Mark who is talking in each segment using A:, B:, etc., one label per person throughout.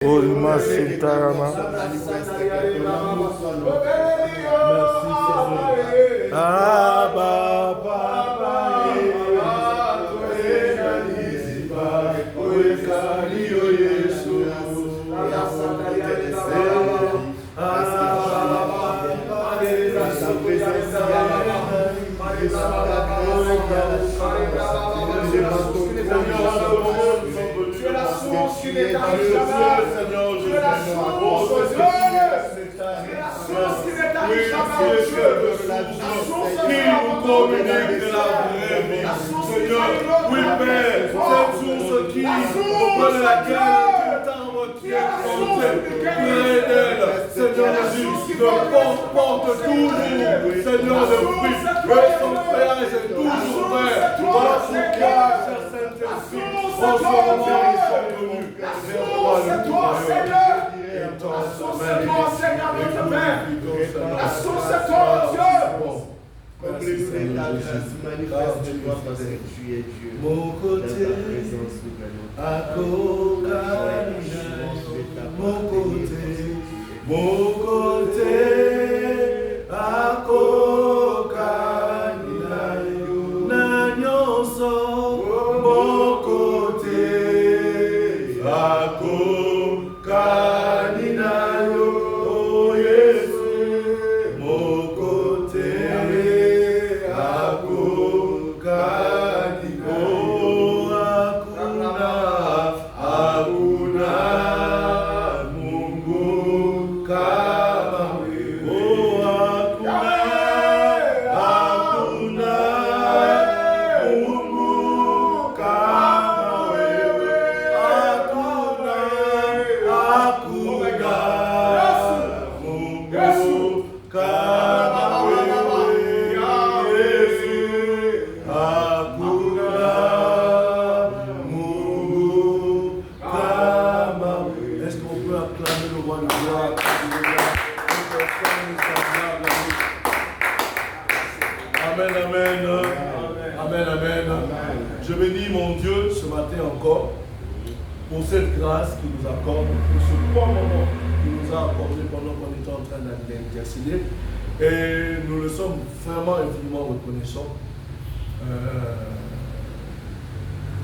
A: Merci Seigneur.
B: Tu es la source qui n'est pas Seigneur. Tu es la source, Dieu. Tu es la source qui n'est pas la source qui nous communique la vraie vie. Seigneur, oui, Père, cette source qui, auprès de laquelle tu es compté, près d'elle, Seigneur Jésus, le porte toujours, Seigneur, le fruit, et son feuillage est toujours vert. Voilà pourquoi, cher Saint-Esprit, en ce moment, nous sommes venus vers toi, le Seigneur. La source est toi, Seigneur, notre Père. La source est toi, Dieu.
C: Comblez-nous de ta grâce, manifeste-toi parce que tu es Dieu.
A: Mon côté, à mon côté, à Et nous le sommes vraiment infiniment reconnaissants.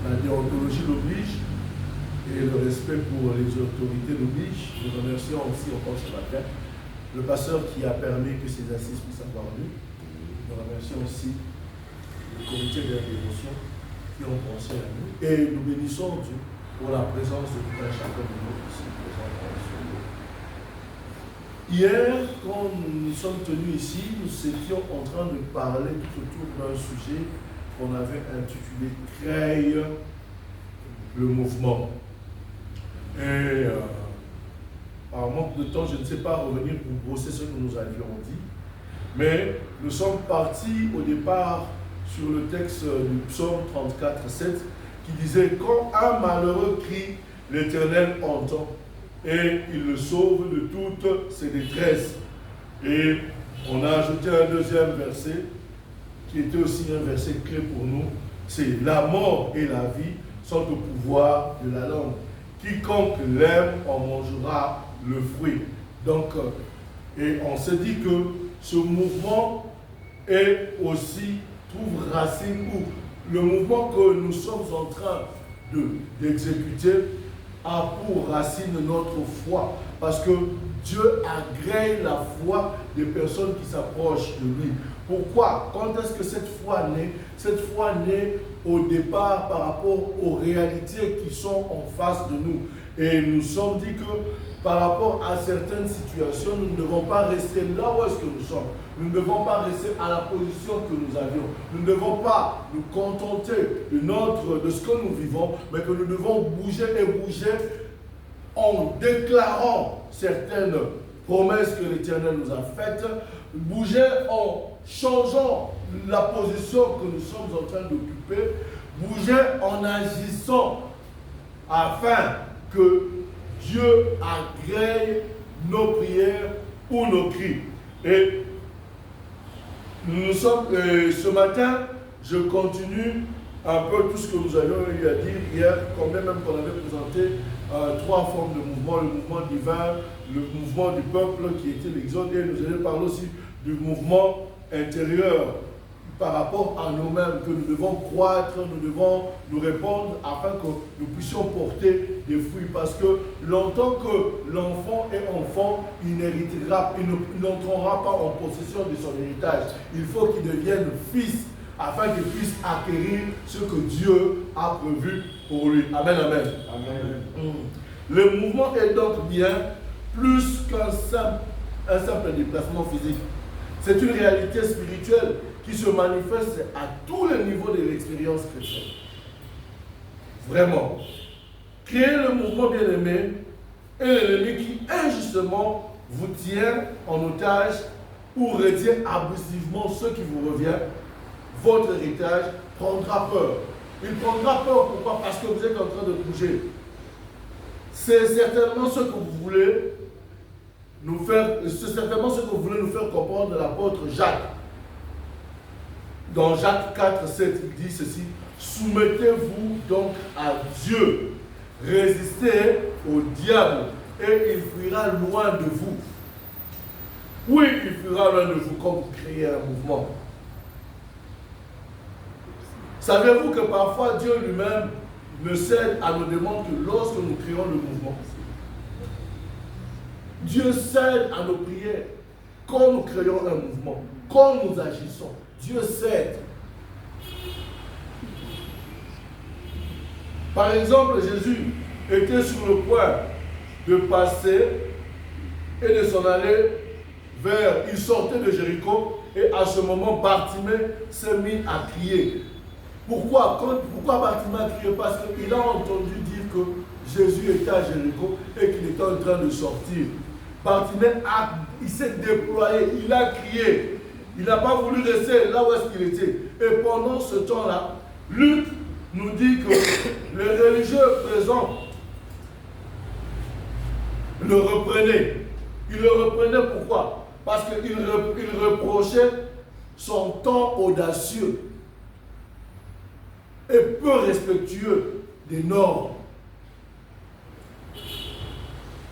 A: La déontologie l'oblige et le respect pour les autorités l'oblige. Nous remercions aussi encore ce matin le pasteur qui a permis que ces assises puissent avoir lieu. Nous remercions aussi le comité de la dévotion qui ont pensé à nous. Et nous bénissons Dieu pour la présence de tout un chacun de nous ici présents dans ce lieu. Hier, quand nous sommes tenus ici, nous étions en train de parler tout autour d'un sujet qu'on avait intitulé « Crée le mouvement ». Et par manque de temps, je ne sais pas revenir pour brosser ce que nous avions dit, mais nous sommes partis au départ sur le texte du psaume 34, 7 qui disait « Quand un malheureux crie, l'Éternel entend. » Et il le sauve de toutes ses détresses. Et on a ajouté un deuxième verset, qui était aussi un verset clé pour nous. C'est la mort et la vie sont au pouvoir de la langue. Quiconque l'aime en mangera le fruit. Donc, et on s'est dit que ce mouvement est aussi, trouve racine, ou le mouvement que nous sommes en train d'exécuter a pour racine notre foi, parce que Dieu agrée la foi des personnes qui s'approchent de lui. Pourquoi? Quand est-ce que cette foi naît? Cette foi naît au départ par rapport aux réalités qui sont en face de nous. Et nous sommes dit que par rapport à certaines situations, nous ne devons pas rester là où est-ce que nous sommes. Nous ne devons pas rester à la position que nous avions. Nous ne devons pas nous contenter de ce que nous vivons, mais que nous devons bouger et bouger en déclarant certaines promesses que l'Éternel nous a faites, bouger en changeant la position que nous sommes en train d'occuper, bouger en agissant afin que Dieu agrée nos prières ou nos cris. Et nous sommes, ce matin, je continue un peu tout ce que nous avions eu à dire hier, quand même qu'on avait présenté trois formes de mouvement, le mouvement divin, le mouvement du peuple qui était l'exode, et nous allons parler aussi du mouvement intérieur par rapport à nous-mêmes, que nous devons croître, nous devons nous répandre afin que nous puissions porter des fruits. Parce que longtemps que l'enfant est enfant, il n'entrera pas en possession de son héritage. Il faut qu'il devienne fils afin qu'il puisse acquérir ce que Dieu a prévu pour lui. Amen, amen. Amen. Le mouvement est donc bien plus qu'un simple déplacement physique. C'est une réalité spirituelle qui se manifeste à tous les niveaux de l'expérience chrétienne. Vraiment. Créer le mouvement bien-aimé est l'ennemi qui injustement vous tient en otage ou retient abusivement ce qui vous revient. Votre héritage prendra peur. Il prendra peur, pourquoi? Parce que vous êtes en train de bouger. C'est certainement ce que vous voulez nous faire, c'est certainement ce que vous voulez nous faire comprendre de l'apôtre Jacques. Dans Jacques 4, 7, il dit ceci: soumettez-vous donc à Dieu, résistez au diable et il fuira loin de vous. Oui, il fuira loin de vous quand vous créez un mouvement. Savez-vous que parfois Dieu lui-même ne cède à nos demandes que lorsque nous créons le mouvement? Dieu cède à nos prières quand nous créons un mouvement, quand nous agissons. Dieu cède. Par exemple, Jésus était sur le point de passer et de s'en aller vers... Il sortait de Jéricho et à ce moment, Bartimée s'est mis à crier. Pourquoi Bartimée a crié? Parce qu'il a entendu dire que Jésus était à Jéricho et qu'il était en train de sortir. Bartimée, il s'est déployé, il a crié. Il n'a pas voulu rester là où est-ce qu'il était. Et pendant ce temps-là, Luc nous dit que les religieux présents le reprenaient. Ils le reprenaient pourquoi? Parce qu'ils reprochaient son ton audacieux et peu respectueux des normes.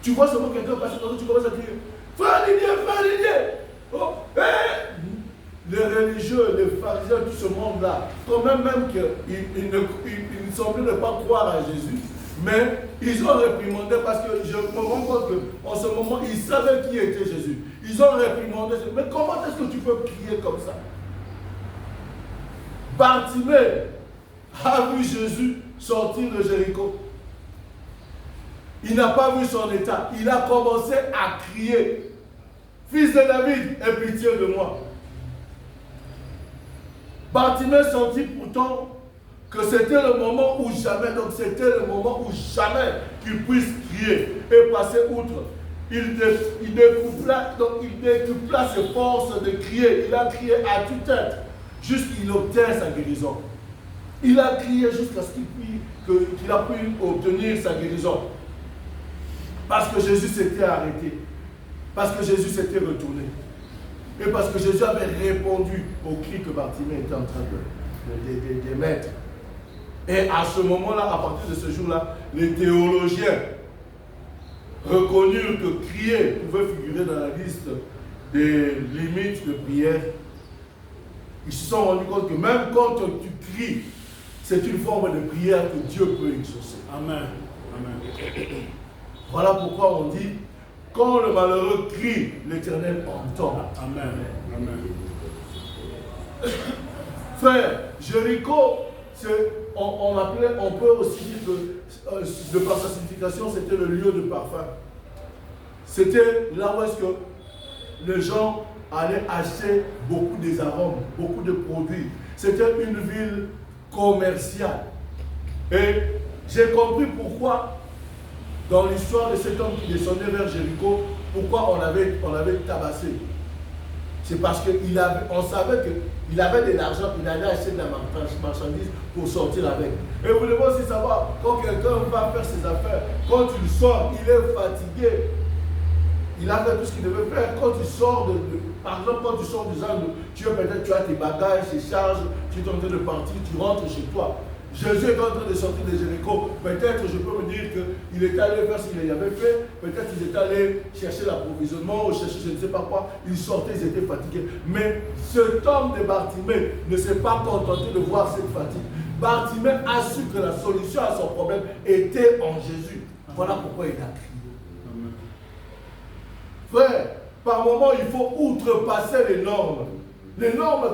A: Tu vois seulement quelqu'un passer dans tu commences à crier: frère Didier! Oh, hey! Les religieux, les pharisiens, tout ce monde-là, quand même qu'ils ne semblaient ne pas croire à Jésus, mais ils ont réprimandé parce que je me rends compte qu'en ce moment, ils savaient qui était Jésus. Ils ont réprimandé. Mais comment est-ce que tu peux crier comme ça? Bartimée a vu Jésus sortir de Jéricho. Il n'a pas vu son état. Il a commencé à crier: Fils de David, aie pitié de moi. Bartimée sentit pourtant que c'était le moment où jamais, donc c'était le moment où jamais qu'il puisse crier et passer outre. Il décupla ses forces de crier. Il a crié à tue-tête jusqu'il obtient sa guérison. Il a crié jusqu'à ce qu'il a pu obtenir sa guérison. Parce que Jésus s'était arrêté. Parce que Jésus s'était retourné. Et parce que Jésus avait répondu au cri que Bartimée était en train d'émettre. Et à ce moment-là, à partir de ce jour-là, les théologiens reconnurent que crier pouvait figurer dans la liste des limites de prière. Ils se sont rendus compte que même quand tu cries, c'est une forme de prière que Dieu peut exaucer. Amen. Amen. Voilà pourquoi on dit: quand le malheureux crie, l'Éternel entend. Amen. Amen. Frère, Jéricho, on peut aussi dire que, de par sa signification, c'était le lieu de parfum. C'était là où est-ce que les gens allaient acheter beaucoup des arômes, beaucoup de produits. C'était une ville commerciale. Et j'ai compris pourquoi, dans l'histoire de cet homme qui descendait vers Jéricho, pourquoi on l'avait tabassé. C'est parce qu'on savait qu'il avait de l'argent, il allait acheter de la marchandise pour sortir avec. Et vous devez aussi savoir, quand quelqu'un va faire ses affaires, quand il sort, il est fatigué. Il a fait tout ce qu'il devait faire. Quand tu sors par exemple, quand tu sors du ZAN, tu as tes bagages, tes charges, tu es en train de partir, tu rentres chez toi. Jésus est en train de sortir de Jéricho. Peut-être, je peux me dire qu'il est allé faire ce qu'il avait fait. Peut-être qu'ils étaient allés chercher l'approvisionnement ou chercher je ne sais pas quoi. Ils sortaient, ils étaient fatigués. Mais cet homme de Bartimée ne s'est pas contenté de voir cette fatigue. Bartimée a su que la solution à son problème était en Jésus. Voilà pourquoi il a crié. Frère, par moment, il faut outrepasser les normes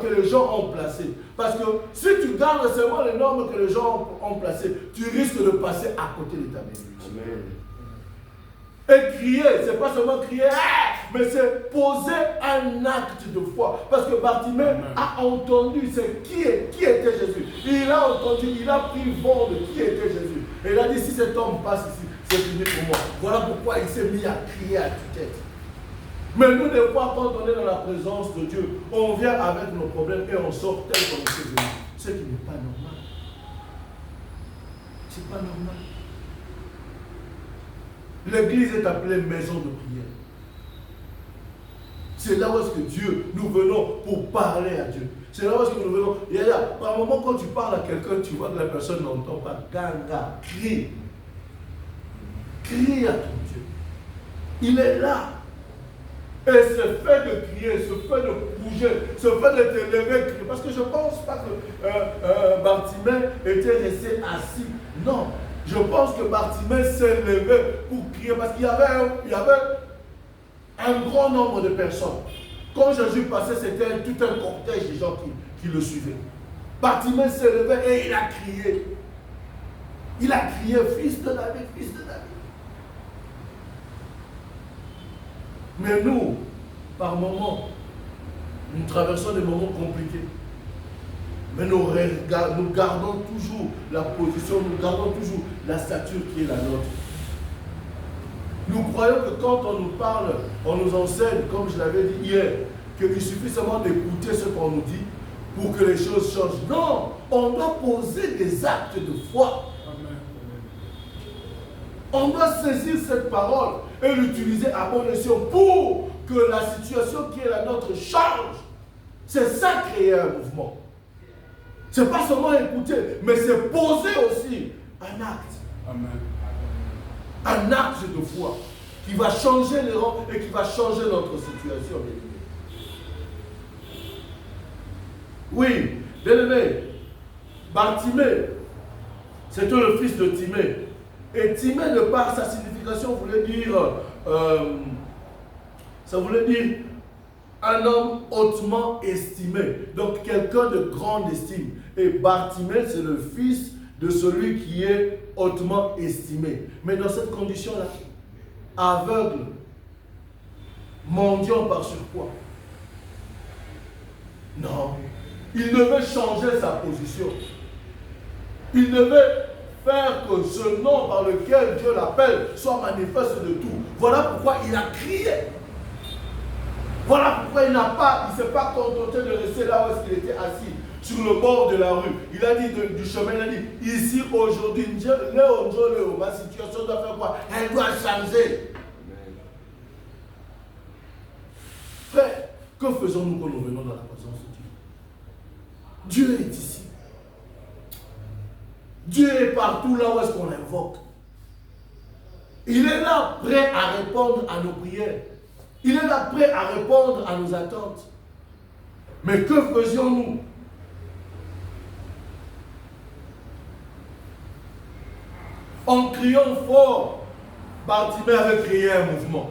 A: que les gens ont placées. Parce que si tu gardes seulement les normes que les gens ont placées, tu risques de passer à côté de ta bénédiction. Et crier, c'est pas seulement crier, mais c'est poser un acte de foi. Parce que Bartimée a entendu qui était Jésus. Il a entendu, il a pris vent de qui était Jésus. Et il a dit, si cet homme passe ici, c'est fini pour moi. Voilà pourquoi il s'est mis à crier à tue-tête. Mais nous, des fois, quand on est dans la présence de Dieu, on vient avec nos problèmes et on sort tel qu'on est venu. Ce qui n'est pas normal. C'est pas normal. L'église est appelée maison de prière. C'est là où est-ce que Dieu, nous venons pour parler à Dieu. C'est là où est-ce que nous venons. Et là, par moment, quand tu parles à quelqu'un, tu vois que la personne n'entend pas. Ganga, crie. Crie à ton Dieu. Il est là. Et ce fait de crier, ce fait de bouger, ce fait de te lever, crier. Parce que je ne pense pas que Bartimée était resté assis. Non. Je pense que Bartimée s'est levé pour crier. Parce qu'il y avait un grand nombre de personnes. Quand Jésus passait, c'était tout un cortège de gens qui le suivaient. Bartimée s'est levé et il a crié. Il a crié, fils de David, fils de David. Mais nous, par moments, nous traversons des moments compliqués. Mais nous gardons toujours la position, nous gardons toujours la stature qui est la nôtre. Nous croyons que quand on nous parle, on nous enseigne, comme je l'avais dit hier, qu'il suffit seulement d'écouter ce qu'on nous dit pour que les choses changent. Non, on doit poser des actes de foi. On doit saisir cette parole et l'utiliser à bon escient pour que la situation qui est la nôtre change. C'est ça créer un mouvement. Ce n'est pas seulement écouter, mais c'est poser aussi un acte.
B: Amen.
A: Un acte de foi qui va changer les rangs et qui va changer notre situation. Oui, bien-aimé, Bartimée, c'était le fils de Timée. Et Timée, de par sa signification, voulait dire, ça voulait dire un homme hautement estimé. Donc quelqu'un de grande estime. Et Bartimée, c'est le fils de celui qui est hautement estimé. Mais dans cette condition-là, aveugle, mendiant par surpoids. Non. Il devait changer sa position. Il devait faire que ce nom par lequel Dieu l'appelle soit manifeste de tout. Voilà pourquoi il a crié. Voilà pourquoi il ne s'est pas contenté de rester là où il était assis, sur le bord de la rue. Il a dit du chemin, il a dit, ici aujourd'hui, ma situation doit faire quoi? Elle doit changer. Frère, que faisons-nous quand nous venons dans la présence de Dieu? Dieu est ici. Dieu est partout là où est-ce qu'on l'invoque. Il est là prêt à répondre à nos prières. Il est là prêt à répondre à nos attentes. Mais que faisions-nous? En criant fort, Bartimée avait créé un mouvement.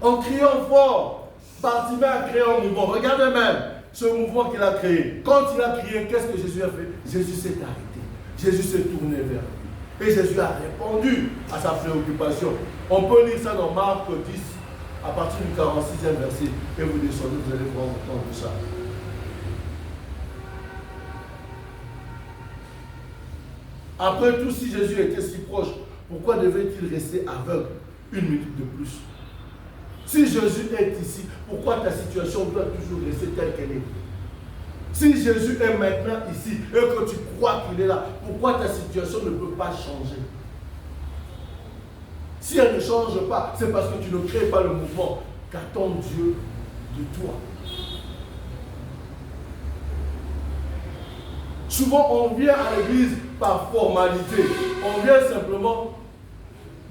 A: En criant fort, Bartimée a créé un mouvement. Regardez même ce mouvement qu'il a créé. Quand il a crié, qu'est-ce que Jésus a fait? Jésus s'est arrêté. Jésus s'est tourné vers lui. Et Jésus a répondu à sa préoccupation. On peut lire ça dans Marc 10, à partir du 46e verset. Et vous descendez, vous allez voir autant de ça. Après tout, si Jésus était si proche, pourquoi devait-il rester aveugle une minute de plus? Si Jésus est ici, pourquoi ta situation doit toujours rester telle qu'elle est? Si Jésus est maintenant ici et que tu crois qu'il est là, pourquoi ta situation ne peut pas changer? Si elle ne change pas, c'est parce que tu ne crées pas le mouvement qu'attend Dieu de toi. Souvent, on vient à l'église par formalité. On vient simplement.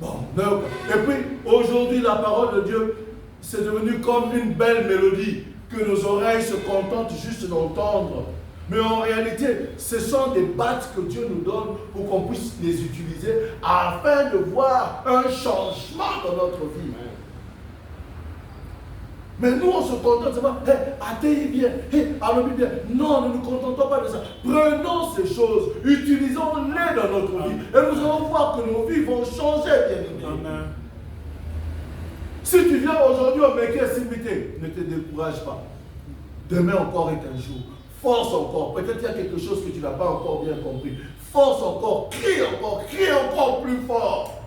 A: Bon, non. Et puis, aujourd'hui, la parole de Dieu, c'est devenu comme une belle mélodie que nos oreilles se contentent juste d'entendre. Mais en réalité, ce sont des battes que Dieu nous donne pour qu'on puisse les utiliser afin de voir un changement dans notre vie. Mais nous, on se contente seulement, atteignez bien, allons bien. Non, ne nous contentons pas de ça. Prenons ces choses, utilisons-les dans notre vie. Et nous allons voir que nos vies vont changer, bien aimé. Si tu viens aujourd'hui au Méké Simité, ne te décourage pas. Demain encore est un jour. Force encore. Peut-être qu'il y a quelque chose que tu n'as pas encore bien compris. Force encore, crie encore plus fort.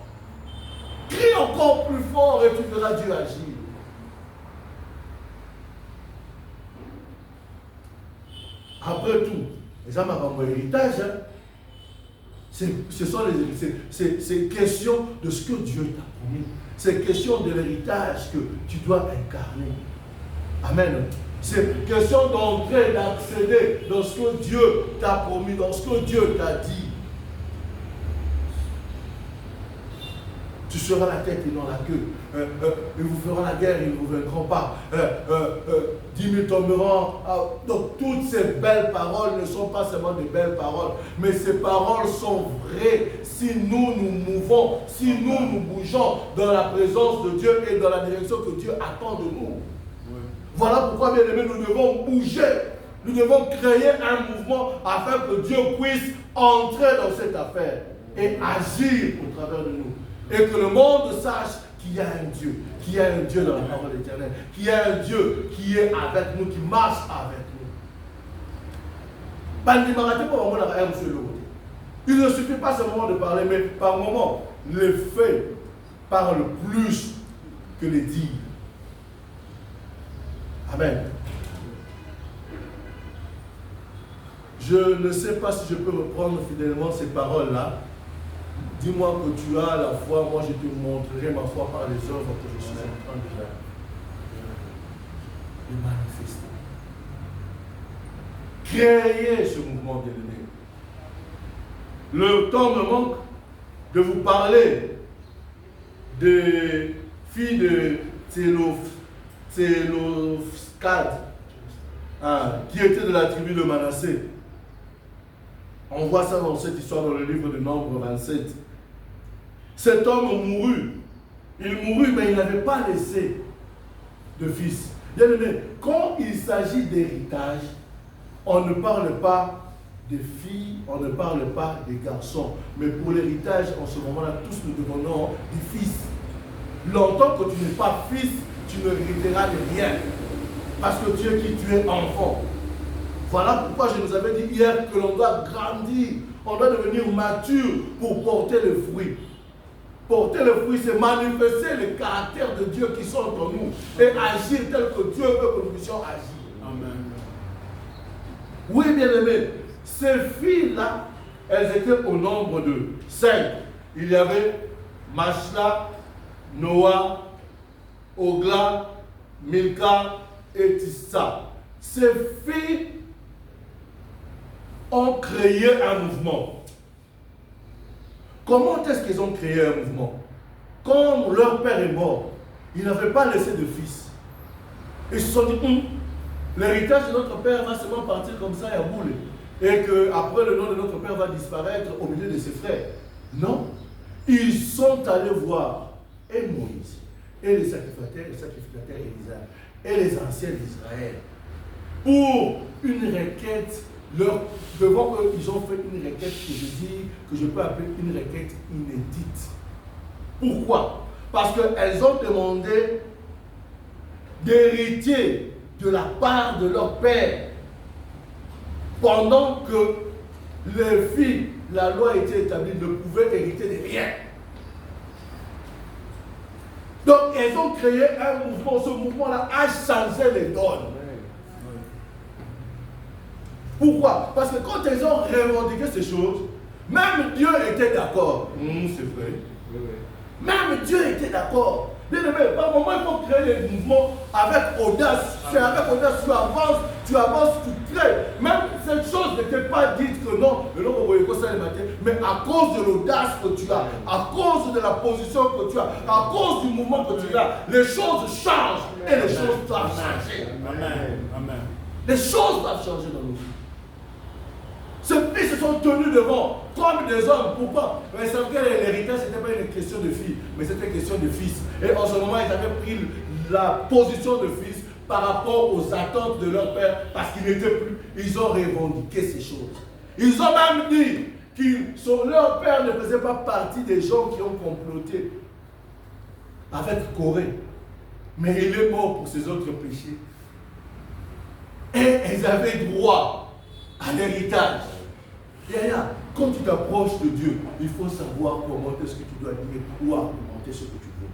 A: Crie encore plus fort et tu verras Dieu agir. Après tout, les hommes ont un héritage. C'est question de ce que Dieu t'a promis. C'est question de l'héritage que tu dois incarner. Amen. C'est question d'entrer, d'accéder dans ce que Dieu t'a promis, dans ce que Dieu t'a dit. Tu seras la tête et non la queue. Ils vous feront la guerre, ils ne vous vaincront pas. 10 000 tomberont. Donc toutes ces belles paroles ne sont pas seulement des belles paroles, mais ces paroles sont vraies si nous nous mouvons, si nous bougeons dans la présence de Dieu et dans la direction que Dieu attend de nous. Voilà pourquoi, bien aimés, nous devons bouger. Nous devons créer un mouvement afin que Dieu puisse entrer dans cette affaire et agir au travers de nous. Et que le monde sache qu'il y a un Dieu dans la parole éternelle, qu'il y a un Dieu qui est avec nous, qui marche avec nous. Il ne suffit pas seulement de parler, mais par moments, les faits parlent plus que les dires. Amen. Je ne sais pas si je peux reprendre fidèlement ces paroles-là. Dis-moi que tu as la foi, moi je te montrerai ma foi par les œuvres que je suis en train de manifester. Créez ce mouvement, bien-aimé. Le temps me manque de vous parler des filles de Télofskad, qui était de la tribu de Manassé. On voit ça dans cette histoire dans le livre de Nombre 27. Cet homme mourut. Il mourut, mais il n'avait pas laissé de fils. Bien aimé, quand il s'agit d'héritage, on ne parle pas des filles, on ne parle pas des garçons. Mais pour l'héritage, en ce moment-là, tous nous devenons des fils. Longtemps que tu n'es pas fils, tu ne hériteras de rien. Parce que Dieu qui tu es enfant. Voilà pourquoi je nous avais dit hier que l'on doit grandir. On doit devenir mature pour porter le fruit. Porter le fruit, c'est manifester le caractère de Dieu qui sont en nous et agir tel que Dieu veut que nous puissions agir. Amen. Oui, bien-aimés, ces filles-là, elles étaient au nombre de 5. Il y avait Machla, Noah, Ogla, Milka et Tissa. Ces filles ont créé un mouvement. Comment est-ce qu'ils ont créé un mouvement? Quand leur père est mort, ils n'avaient pas laissé de fils. Ils se sont dit, l'héritage de notre père va seulement partir comme ça et à boule. Et qu'après le nom de notre père va disparaître au milieu de ses frères. Non. Ils sont allés voir et Moïse, et les sacrificateurs Élisée, et les anciens d'Israël, pour une requête. Devant eux, ils ont fait une requête que je peux appeler une requête inédite. Pourquoi? Parce qu'elles ont demandé d'hériter de la part de leur père. Pendant que les filles, la loi était établie, ne pouvaient hériter de rien. Donc, elles ont créé un mouvement. Ce mouvement-là a changé les donnes. Pourquoi? Parce que quand ils ont revendiqué ces choses, même Dieu était d'accord. C'est vrai. Même Dieu était d'accord. Bien aimé, par moment, il faut créer des mouvements avec audace. C'est avec audace, tu avances, tu crées. Même cette chose n'était pas dite que non, mais à cause de l'audace que tu as, à cause de la position que tu as, à cause du mouvement que tu as, les choses changent et les choses doivent changer.
B: Amen.
A: Les choses doivent changer dans nos vies. Ces filles se sont tenues devant comme des hommes. Pourquoi? Mais c'est que l'héritage, ce n'était pas une question de filles, mais c'était une question de fils. Et en ce moment, ils avaient pris la position de fils par rapport aux attentes de leur père, parce qu'ils n'étaient plus. Ils ont revendiqué ces choses. Ils ont même dit que leur père ne faisait pas partie des gens qui ont comploté avec Corée. Mais il est mort pour ses autres péchés. Et ils avaient droit à l'héritage. Quand tu t'approches de Dieu, il faut savoir comment est-ce que tu dois dire ou argumenter ce que tu veux.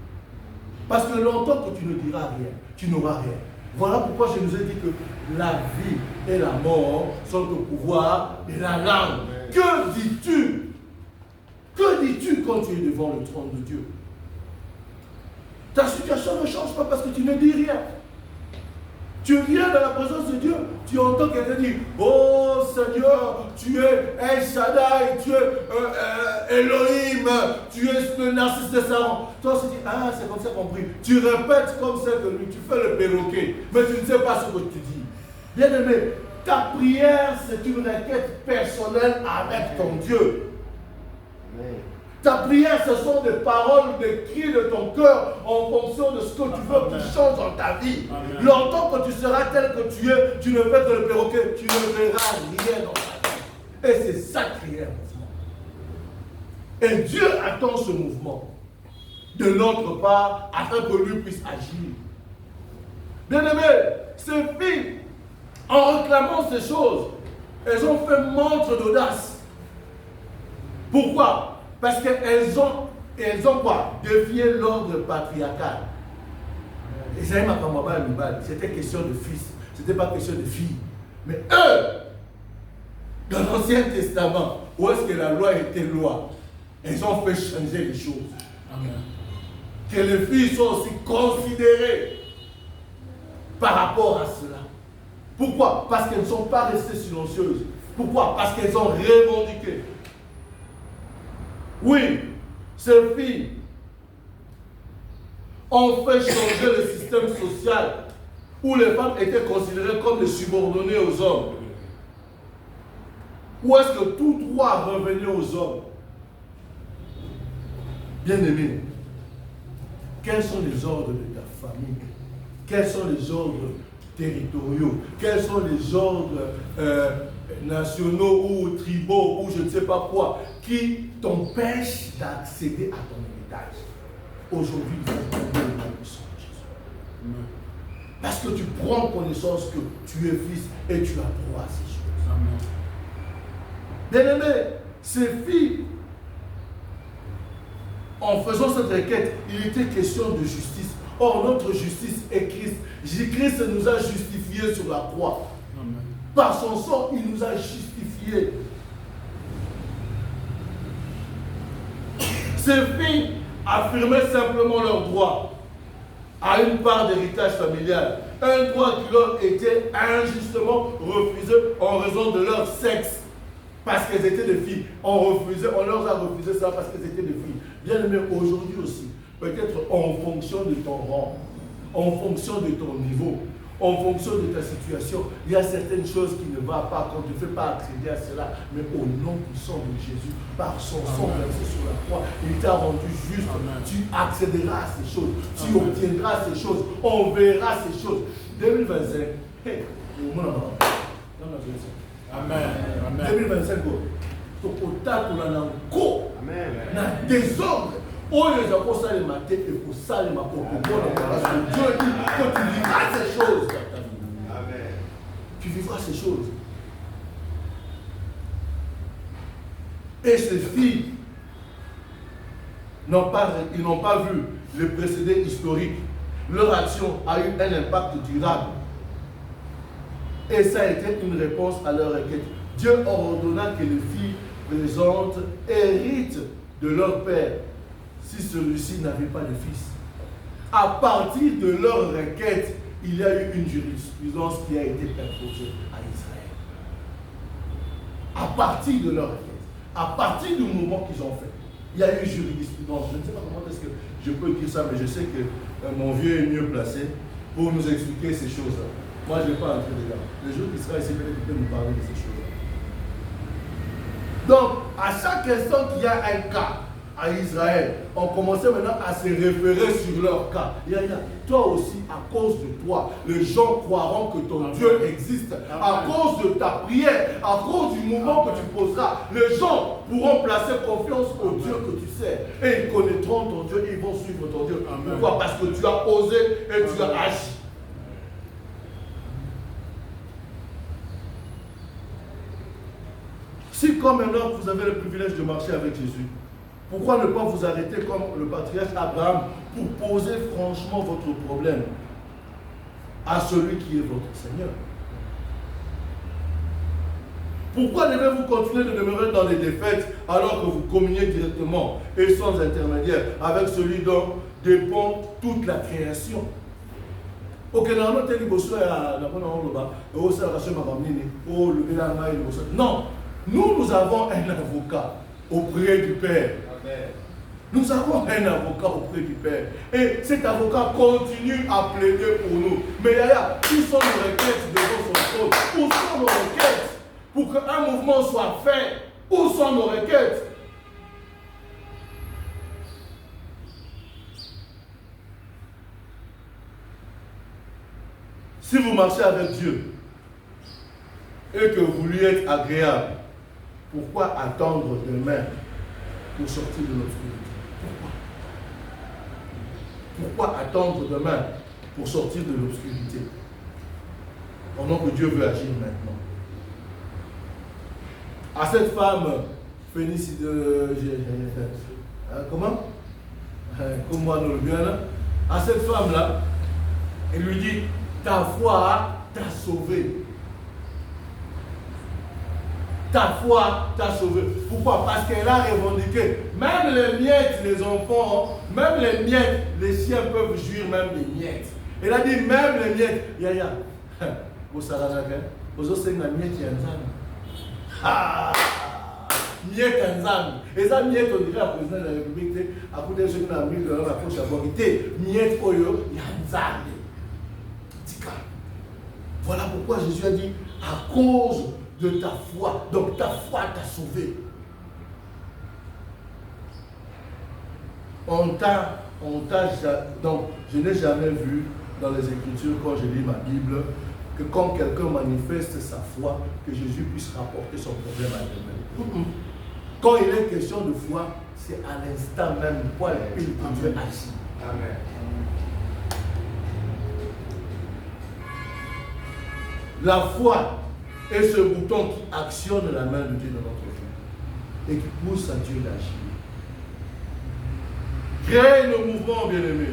A: Parce que longtemps que tu ne diras rien, tu n'auras rien. Voilà pourquoi je nous ai dit que la vie et la mort sont au pouvoir de la langue. Que dis-tu? Que dis-tu quand tu es devant le trône de Dieu? Ta situation ne change pas parce que tu ne dis rien. Tu viens dans la présence de Dieu, tu entends quelqu'un dire, oh Seigneur, tu es El Shaddai, tu es Elohim, tu es le narcisse de Saron. Toi, tu dis, ah, c'est comme ça compris. Tu répètes comme ça que lui, tu fais le perroquet, mais tu ne sais pas ce que tu dis. Bien aimé, ta prière, c'est une requête personnelle avec ton Dieu. Amen. Ta prière, ce sont des paroles, des cris de ton cœur en fonction de ce que tu veux qui change dans ta vie. Amen. Longtemps que tu seras tel que tu es, tu ne fais que le perroquet, tu ne verras rien dans ta vie. Et c'est ça créer un mouvement. Et Dieu attend ce mouvement de notre part afin que lui puisse agir. Bien aimé, ces filles, en réclamant ces choses, elles ont fait montre d'audace. Pourquoi? Parce qu'elles ont quoi? Défié l'ordre patriarcal. C'était question de fils, ce n'était pas question de fille. Mais eux, dans l'Ancien Testament, où est-ce que la loi était loi, elles ont fait changer les choses. Amen. Que les filles soient aussi considérées par rapport à cela. Pourquoi? Parce qu'elles ne sont pas restées silencieuses. Pourquoi? Parce qu'elles ont revendiqué. Oui, ces filles ont fait changer le système social où les femmes étaient considérées comme des subordonnées aux hommes. Où est-ce que tout droit revenait aux hommes? Bien-aimés, quels sont les ordres de ta famille? Quels sont les ordres territoriaux? Quels sont les ordres nationaux ou tribaux ou je ne sais pas quoi qui t'empêchent d'accéder à ton héritage? Aujourd'hui, il faut tomber le nom de Jésus. Parce que tu prends connaissance que tu es fils et tu as droit à ces choses. Bien-aimés, ces filles, en faisant cette requête, il était question de justice. Or, notre justice est Christ. Christ nous a justifiés sur la croix. Amen. Par son sang, il nous a justifiés. Ces filles affirmaient simplement leur droit à une part d'héritage familial. Un droit qui leur était injustement refusé en raison de leur sexe. Parce qu'elles étaient des filles. On leur a refusé ça parce qu'elles étaient des filles. Bien aimé, aujourd'hui aussi, peut-être en fonction de ton rang, en fonction de ton niveau, en fonction de ta situation, il y a certaines choses qui ne vont pas, qu'on ne fait pas accéder à cela, mais au nom puissant de Jésus, par son sang versé sur la croix, il t'a rendu juste. Amen. Tu accéderas à ces choses, tu obtiendras ces choses, on verra ces choses. 2025, hey, Amen. 2025, au tas pour la go, dans désordre. Oh, les gens ça les mater et pour ça les parce que Dieu dit que tu vivras ces choses dans ta vie. Amen. Tu vivras ces choses. Et ces filles ils n'ont pas vu le précédé historique. Leur action a eu un impact durable. Et ça a été une réponse à leur requête. Dieu ordonna que les filles présentes héritent de leur père si celui-ci n'avait pas de fils. À partir de leur requête, il y a eu une jurisprudence qui a été imposée à Israël. À partir de leur requête, à partir du mouvement qu'ils ont fait, il y a eu une jurisprudence. Je ne sais pas comment est-ce que je peux dire ça, mais je sais que mon vieux est mieux placé pour nous expliquer ces choses-là. Moi, je ne vais pas entrer dedans. Le jour qu'il sera ici, peut-être qu'il peut nous parler de ces choses-là. Donc, à chaque instant qu'il y a un cas à Israël, on commençait maintenant à se référer sur leur cas. Toi aussi, à cause de toi, les gens croiront que ton Dieu existe. À cause de ta prière, à cause du mouvement que tu poseras, les gens pourront placer confiance au Dieu que tu sers. Et ils connaîtront ton Dieu et ils vont suivre ton Dieu. Pourquoi? Parce que tu as osé et tu as agi. Si comme maintenant vous avez le privilège de marcher avec Jésus, pourquoi ne pas vous arrêter comme le patriarche Abraham pour poser franchement votre problème à celui qui est votre Seigneur? Pourquoi devez-vous continuer de demeurer dans les défaites alors que vous communiez directement et sans intermédiaire avec celui dont dépend toute la création? Non, nous avons un avocat auprès du Père. Amen. Nous avons un avocat auprès du Père. Et cet avocat continue à plaider pour nous. Mais Yaya, où sont nos requêtes devant son trône? Où sont nos requêtes pour qu'un mouvement soit fait? Où sont nos requêtes? Si vous marchez avec Dieu et que vous lui êtes agréable, pourquoi attendre demain pour sortir de l'obscurité? Pourquoi attendre demain pour sortir de l'obscurité? Pendant que Dieu veut agir maintenant. À cette femme, comment? Comme moi, nous le bien là. À cette femme-là, il lui dit, ta foi t'a sauvé. Ta foi t'a sauvé. Pourquoi? Parce qu'elle a revendiqué. Même les miettes, les enfants, même les miettes, les chiens peuvent jouir même des miettes. Elle a dit même les miettes. Yaya, vous savez, vous avez une miette qui est en ah, miette en zang. Et ça, miette, on dirait à président de la République, à côté de ceux qui ont mis dans la poche à boire. Miette, oyo, yanzang. Voilà pourquoi Jésus a dit à cause de ta foi. Donc ta foi t'a sauvé. Donc je n'ai jamais vu dans les Écritures, quand je lis ma Bible, que quand quelqu'un manifeste sa foi, que Jésus puisse rapporter son problème à lui-même. Quand il est question de foi, c'est à l'instant même, poil pile que Dieu agit. Amen. La foi est ce bouton qui actionne la main de Dieu dans notre vie et qui pousse à Dieu d'agir. Créez le mouvement, bien-aimé.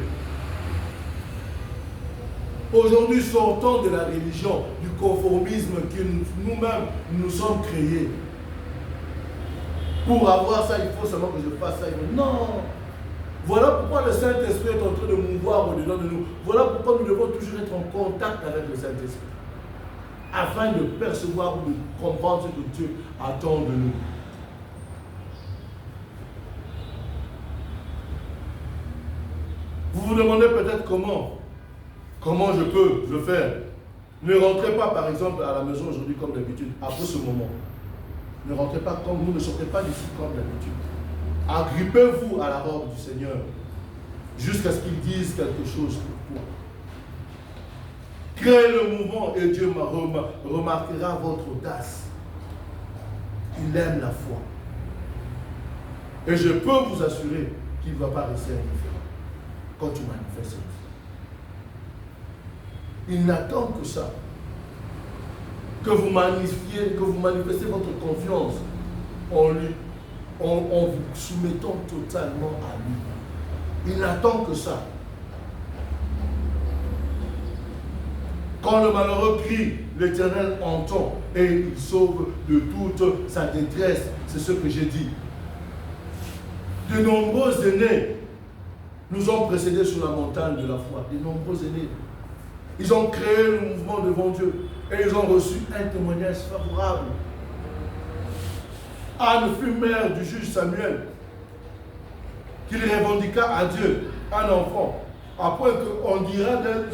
A: Aujourd'hui, sortons de la religion, du conformisme que nous-mêmes nous sommes créés. Pour avoir ça, il faut seulement que je fasse ça. Non! Voilà pourquoi le Saint-Esprit est en train de mouvoir au-dedans de nous. Voilà pourquoi nous devons toujours être en contact avec le Saint-Esprit, afin de percevoir ou de comprendre ce que Dieu attend de nous. Vous vous demandez peut-être comment je peux le faire. Ne rentrez pas par exemple à la maison aujourd'hui comme d'habitude, après ce moment. Ne rentrez pas comme vous, ne sortez pas d'ici comme d'habitude. Agrippez-vous à la robe du Seigneur jusqu'à ce qu'il dise quelque chose pour vous. Créez le mouvement et Dieu remarquera votre audace. Il aime la foi. Et je peux vous assurer qu'il ne va pas rester indifférent quand tu manifestes. Il n'attend que ça. Que vous manifestez votre confiance en lui, en vous soumettant totalement à lui. Il n'attend que ça. Quand le malheureux crie, l'Éternel entend et il sauve de toute sa détresse. C'est ce que j'ai dit. De nombreux aînés nous ont précédés sur la montagne de la foi, de nombreux aînés. Ils ont créé le mouvement devant Dieu et ils ont reçu un témoignage favorable. Anne fut mère du juge Samuel, qu'il revendiqua à Dieu un enfant, à point qu'on dira d'elle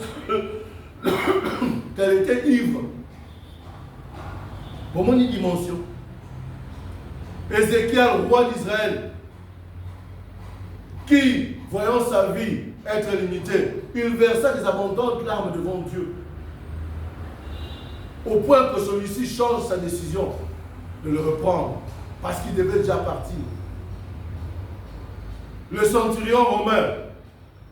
A: qu'elle était ivre. Pour mon dimension. Ézéchiel, roi d'Israël, qui, voyant sa vie être limitée, il versa des abondantes larmes devant Dieu, au point que celui-ci change sa décision de le reprendre, parce qu'il devait déjà partir. Le centurion romain,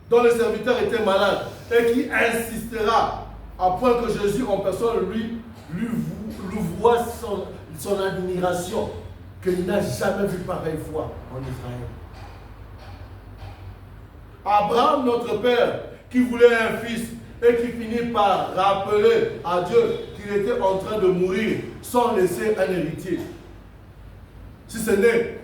A: dont le serviteur était malade, et qui insistera, à point que Jésus en personne lui voit son admiration, qu'il n'a jamais vu pareille foi en Israël. Abraham, notre père, qui voulait un fils et qui finit par rappeler à Dieu qu'il était en train de mourir sans laisser un héritier. Si ce n'est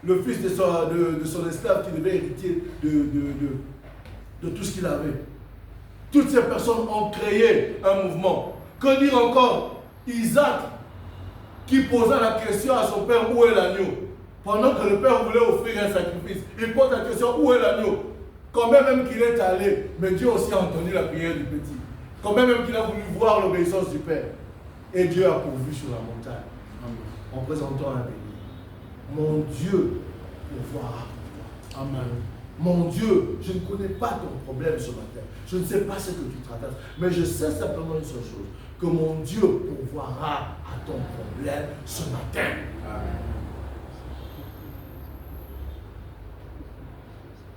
A: le fils de son esclave qui devait hériter de tout ce qu'il avait. Toutes ces personnes ont créé un mouvement. Que dire encore? Isaac, qui posa la question à son père, où est l'agneau? Pendant que le père voulait offrir un sacrifice, il pose la question, où est l'agneau? Quand même qu'il est allé, mais Dieu aussi a entendu la prière du petit. Quand même qu'il a voulu voir l'obéissance du père. Et Dieu a pourvu sur la montagne, en présentant un béni. Mon Dieu pourvoira pour toi. Amen. Mon Dieu, je ne connais pas ton problème ce matin. Je ne sais pas ce que tu traverses. Mais je sais simplement une seule chose. Que mon Dieu pourvoira à ton problème ce matin. Amen.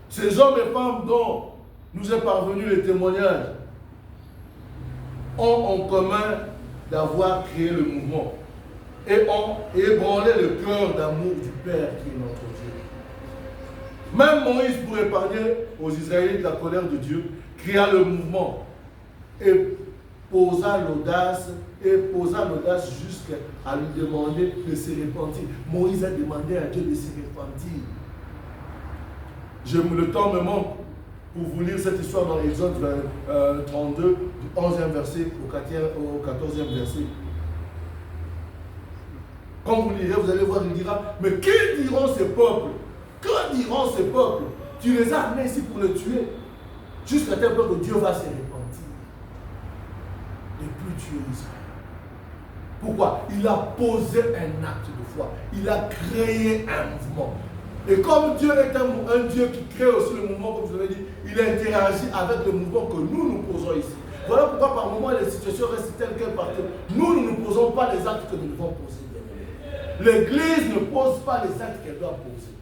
A: Ces hommes et femmes dont nous est parvenu les témoignages ont en commun d'avoir créé le mouvement et ont ébranlé le cœur d'amour du Père qui est notre Dieu. Même Moïse, pour épargner aux Israélites la colère de Dieu, créa le mouvement et posa l'audace jusqu'à lui demander de se repentir. Moïse a demandé à Dieu de se repentir. Le temps me manque pour vous lire cette histoire dans Exode 32, du 11e verset au 14e verset. Quand vous lirez, vous allez voir, il dira, mais qui diront ces peuples? Que diront ces peuples? Tu les as amenés ici pour les tuer, jusqu'à tel point que Dieu va se repentir de plus tuer Israël. Pourquoi? Il a posé un acte de foi. Il a créé un mouvement. Et comme Dieu est un Dieu qui crée aussi le mouvement, comme je vous l'ai dit, il interagit avec le mouvement que nous posons ici. Voilà pourquoi par moments les situations restent telles qu'elles partent. Nous ne posons pas les actes que nous devons poser. L'Église ne pose pas les actes qu'elle doit poser.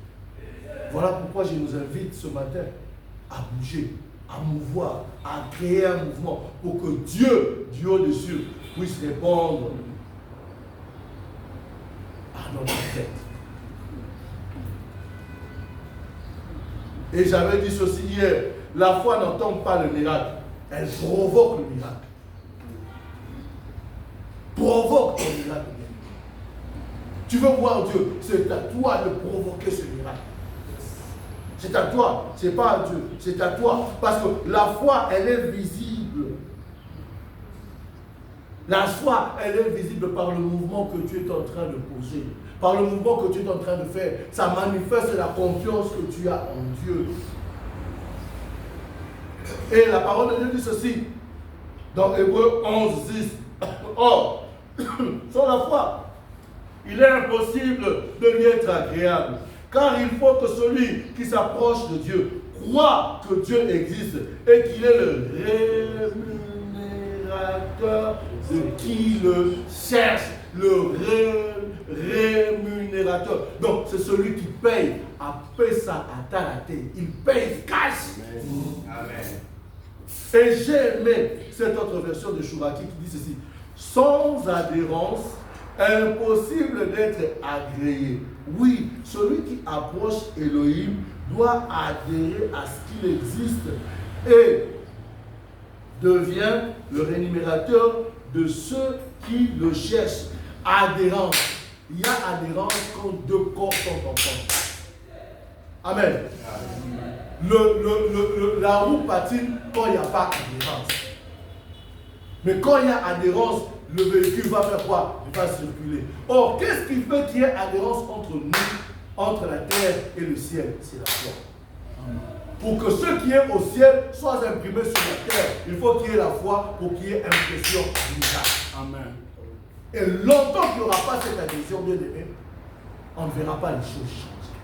A: Voilà pourquoi je nous invite ce matin à bouger, à mouvoir, à créer un mouvement pour que Dieu, du haut des cieux, puisse répondre à notre tête. Et j'avais dit ceci hier, la foi n'entend pas le miracle, elle provoque le miracle. Provoque ton miracle. Tu veux voir Dieu, c'est à toi de provoquer ce miracle. C'est à toi, c'est pas à Dieu, c'est à toi. Parce que la foi, elle est visible. La foi, elle est visible par le mouvement que tu es en train de poser. Par le mouvement que tu es en train de faire. Ça manifeste la confiance que tu as en Dieu. Et la parole de Dieu dit ceci, dans Hébreux 11, 6. Or, sans la foi, il est impossible de lui être agréable. Car il faut que celui qui s'approche de Dieu croit que Dieu existe et qu'il est le rémunérateur de qui le cherche. Le rémunérateur. Donc, c'est celui qui paye à Pessa à Tarate. Il paye cash. Amen. Et j'ai aimé cette autre version de Chouraki qui dit ceci. Sans adhérence, impossible d'être agréé. Oui, celui qui approche Elohim doit adhérer à ce qu'il existe et devient le rémunérateur de ceux qui le cherchent. Adhérence. Il y a adhérence quand deux corps sont ensemble. Amen. la roue patine quand il n'y a pas adhérence. Mais quand il y a adhérence, le véhicule va faire quoi? Il va circuler. Or, qu'est-ce qui fait qu'il y ait adhérence entre nous, entre la terre et le ciel? C'est la foi. Pour que ce qui est au ciel soit imprimé sur la terre, il faut qu'il y ait la foi pour qu'il y ait impression du Amen. Et longtemps qu'il n'y aura pas cette adhésion, bien aimé, on ne verra pas les choses changer.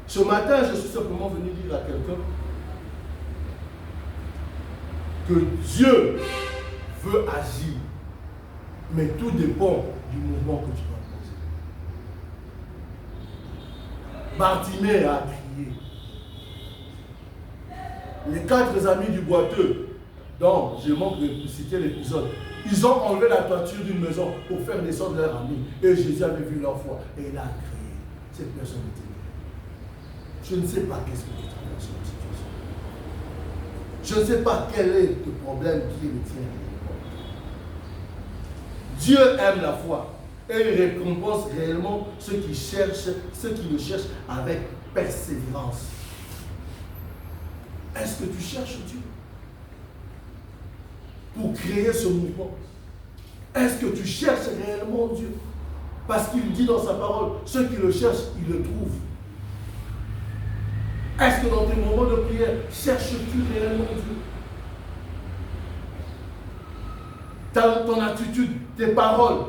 A: Ce matin, je suis simplement venu dire à quelqu'un que Dieu veut agir, mais tout dépend du mouvement que tu vas poser. Bartimée a crié. Les 4 amis du boiteux, dont je manque de citer l'épisode, ils ont enlevé la toiture d'une maison pour faire descendre leur ami. Et Jésus avait vu leur foi. Et il a crié. Cette personne était guérie. Je ne sais pas qu'est-ce que tu traverses comme situation. Je ne sais pas quel est le problème qui est le tien. Dieu aime la foi. Et il récompense réellement ceux qui le cherchent avec persévérance. Est-ce que tu cherches Dieu pour créer ce mouvement? Est-ce que tu cherches réellement Dieu? Parce qu'il dit dans sa parole, ceux qui le cherchent, ils le trouvent. Est-ce que dans tes moments de prière, cherches-tu réellement Dieu? Ton attitude, tes paroles,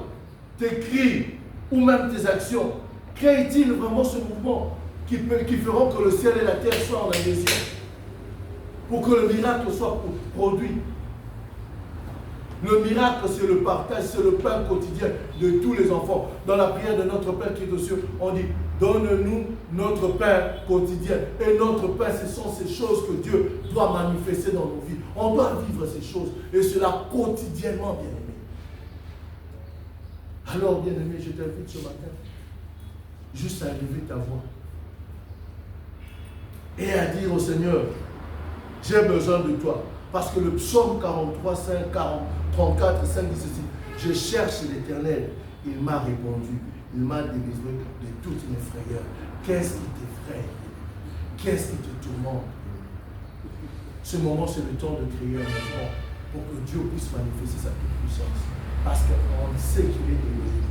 A: tes cris ou même tes actions, crée-t-il vraiment ce mouvement qui feront que le ciel et la terre soient en adhésion? Pour que le miracle soit produit. Le miracle, c'est le partage, c'est le pain quotidien de tous les enfants. Dans la prière de notre Père qui est aux cieux, on dit, donne-nous notre pain quotidien. Et notre pain, ce sont ces choses que Dieu doit manifester dans nos vies. On doit vivre ces choses, et cela quotidiennement, bien-aimé. Alors, bien-aimé, je t'invite ce matin, juste à élever ta voix, et à dire au Seigneur, j'ai besoin de toi. Parce que le psaume 43, 5, 34, 5 dit ceci. Je cherche l'Éternel. Il m'a répondu. Il m'a délivré de toutes mes frayeurs. Qu'est-ce qui t'effraie? Qu'est-ce qui te tourmente? Ce moment, c'est le temps de créer un mouvement pour que Dieu puisse manifester sa puissance. Parce qu'on sait qu'il est élevé.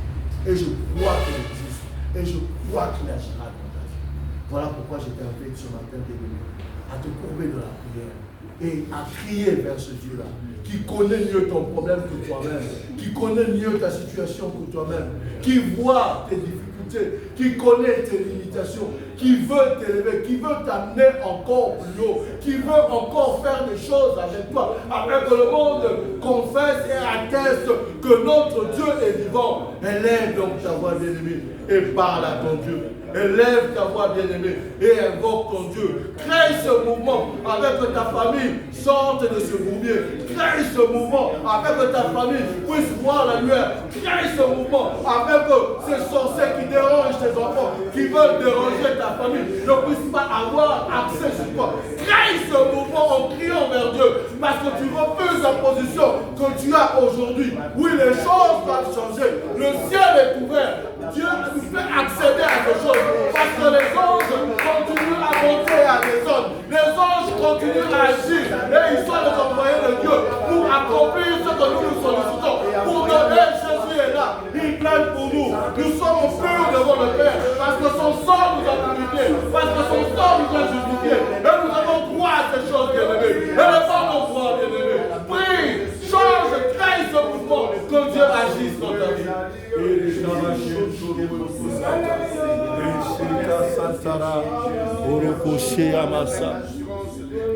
A: Et je crois qu'il existe. Et je crois qu'il agira dans ta vie. Voilà pourquoi je t'invite ce matin, bien-aimé, à te courber de la prière et à crier vers ce Dieu-là, qui connaît mieux ton problème que toi-même, qui connaît mieux ta situation que toi-même, qui voit tes difficultés, qui connaît tes limitations, qui veut t'élever, qui veut t'amener encore plus haut, qui veut encore faire des choses avec toi, afin que le monde confesse et atteste que notre Dieu est vivant. Élève donc ta voix, bien-aimée, et parle à ton Dieu. Élève ta voix, bien-aimée, et invoque ton Dieu. Crée ce mouvement avec que ta famille sorte de ce bourbier. Crée ce mouvement avec que ta famille puisse voir la lumière. Crée ce mouvement avec que ces sorciers qui dérangent tes enfants, qui veulent déranger ta famille, ne puissent pas avoir accès sur toi. Crée ce mouvement en criant vers Dieu, parce que tu refuses la position que tu as aujourd'hui. Oui, les choses doivent changer. Le ciel est ouvert. Dieu nous fait accéder à ces choses. Parce que les anges continuent à monter et à descendre. Les anges continuent à agir. Et ils sont les envoyés de Dieu pour accomplir ce que nous nous sollicitons. Pour donner, Jésus est là. Il plaide pour nous. Nous sommes purs devant le Père. Parce que son sang nous a purifiés. Parce que son sang nous a justifiés. Et nous avons droit à ces choses, bien-aimés. Et les femmes ont droit, bien-aimés. Prie, change, crée ce mouvement. Que Dieu agisse dans ta vie. Santara, Orokoshe Amasa.